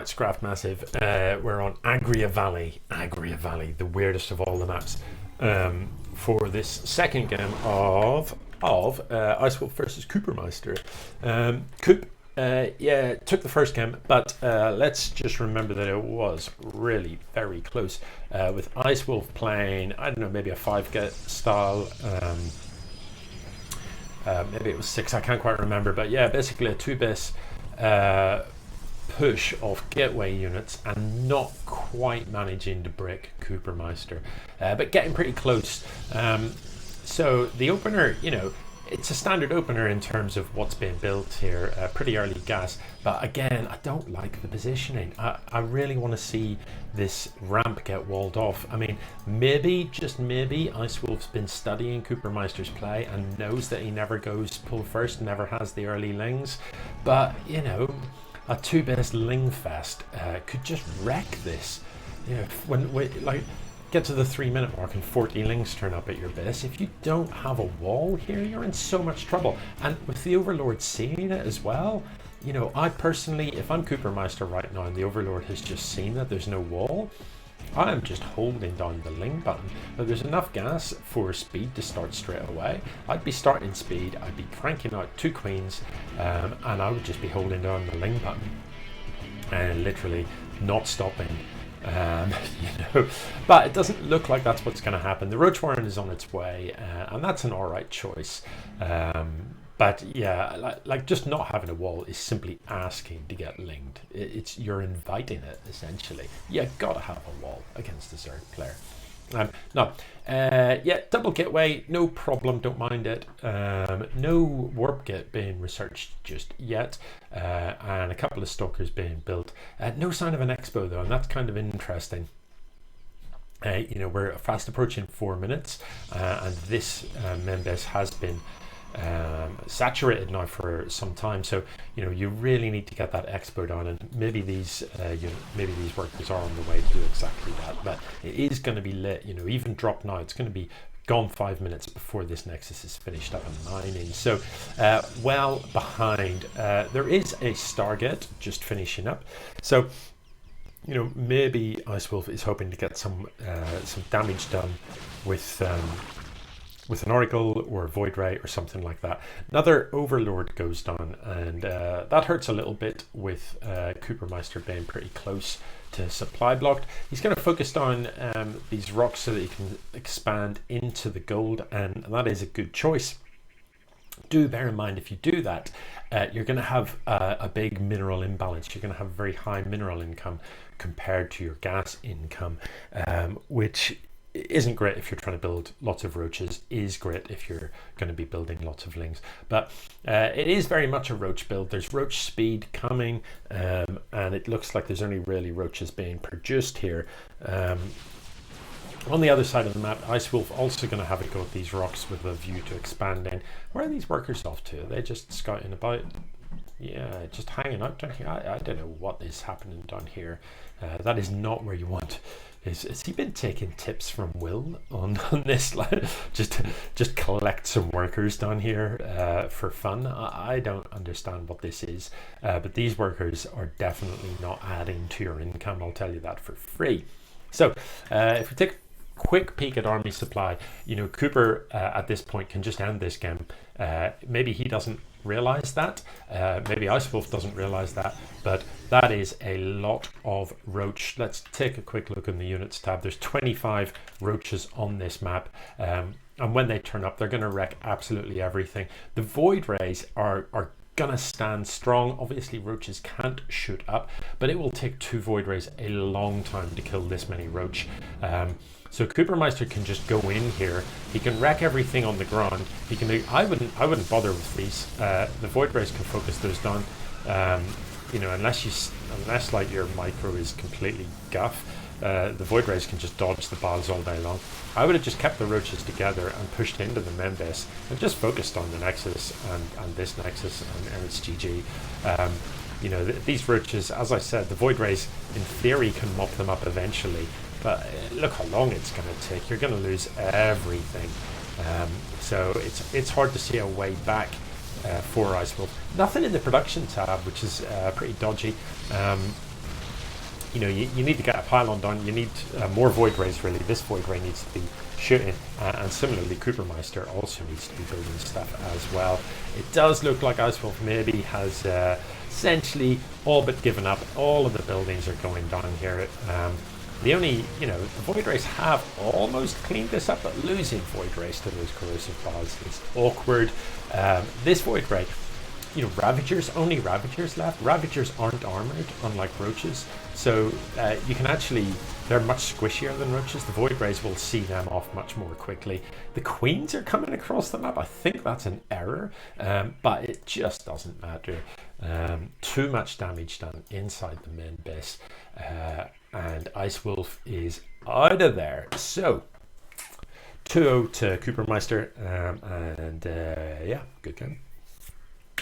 Right, Scraft Massive. We're on Agria Valley, the weirdest of all the maps, for this second game of Icewolf versus KuperMeister. Coop, yeah, took the first game, but let's just remember that it was really very close. With Icewolf playing, I don't know, maybe a 5-get style. Maybe it was 6, I can't quite remember, but yeah, basically a 2-base push of gateway units and not quite managing to break KuperMeister, but getting pretty close. So the opener, you know, it's a standard opener in terms of what's being built here, pretty early gas, but again, I don't like the positioning. I really want to see this ramp get walled off. I mean, maybe, just maybe, Icewolf's been studying KuperMeister's play and knows that he never goes pull first, never has the early lings, but, you know, a 2-base ling fest could just wreck this. You know, when we like get to the 3-minute mark and 40 lings turn up at your base, if you don't have a wall here, you're in so much trouble. And with the Overlord seeing it as well, you know, I personally, if I'm KuperMeister right now and the Overlord has just seen that there's no wall, I'm just holding down the ling button. Now there's enough gas for speed to start straight away. I'd be starting speed, I'd be cranking out 2 queens, and I would just be holding down the ling button and literally not stopping. You know, but it doesn't look like that's what's going to happen. The Roach Warren is on its way, and that's an alright choice. But yeah, like just not having a wall is simply asking to get linged. You're inviting it, essentially. You gotta have a wall against a Zerg player. Yeah, double gateway, no problem, don't mind it. No warp gate being researched just yet, and a couple of stalkers being built. No sign of an expo though, and that's kind of interesting. You know, we're fast approaching 4 minutes, and this membase has been saturated now for some time, so you know you really need to get that expo down, and maybe these maybe these workers are on the way to do exactly that. But it is going to be lit, you know, even drop now, it's going to be gone 5 minutes before this nexus is finished up and mining. So well behind. There is a Stargate just finishing up, so you know maybe Icewolf is hoping to get some damage done with an Oracle or a Void Ray or something like that. Another Overlord goes down, and that hurts a little bit with KuperMeister being pretty close to supply blocked. He's going to focus on these rocks so that he can expand into the gold, and that is a good choice. Do bear in mind, if you do that, you're going to have a big mineral imbalance. You're going to have very high mineral income compared to your gas income, which isn't great if you're trying to build lots of roaches, is great if you're going to be building lots of lings. But it is very much a roach build. There's roach speed coming, and it looks like there's only really roaches being produced here. On the other side of the map, Icewolf also going to have a go at these rocks with a view to expanding. Where are these workers off to? Are they just scouting about? Yeah, just hanging out down here. I don't know what is happening down here. That is not where you want. Has he been taking tips from Will on this? Just collect some workers down here for fun. I don't understand what this is, but these workers are definitely not adding to your income. I'll tell you that for free. So if we take a quick peek at army supply, you know, Cooper at this point can just end this game. Maybe he doesn't realize that, maybe Icewolf doesn't realize that, but that is a lot of roach. Let's take a quick look in the units tab. There's 25 roaches on this map, and when they turn up, they're going to wreck absolutely everything. The Void Rays are gonna stand strong. Obviously roaches can't shoot up, but it will take 2 Void Rays a long time to kill this many roach. So KuperMeister can just go in here. He can wreck everything on the ground. He can do, I wouldn't bother with these. The Void Rays can focus those down. You know, unless like your micro is completely guff, the Void Rays can just dodge the balls all day long. I would have just kept the roaches together and pushed into the main base and just focused on the Nexus and this Nexus, and it's GG. You know, these roaches, as I said, the Void Rays in theory can mop them up eventually, but look how long it's going to take. You're going to lose everything. So it's hard to see a way back for Icewolf. Nothing in the production tab, which is pretty dodgy. you know, you need to get a pylon done. You need more void rays, really. This void ray needs to be shooting, and similarly KuperMeister also needs to be building stuff as well. It does look like Icewolf maybe has essentially all but given up. All of the buildings are going down here. The only, you know, the void rays have almost cleaned this up, but losing void rays to those corrosive balls is awkward. This void ray, you know, Ravagers, only Ravagers left. Ravagers aren't armored, unlike Roaches, so you can actually, they're much squishier than Roaches. The Void Rays will see them off much more quickly. The Queens are coming across the map. I think that's an error, but it just doesn't matter. Too much damage done inside the main base, and Icewolf is out of there. So 2-0 to KuperMeister, and yeah, good game.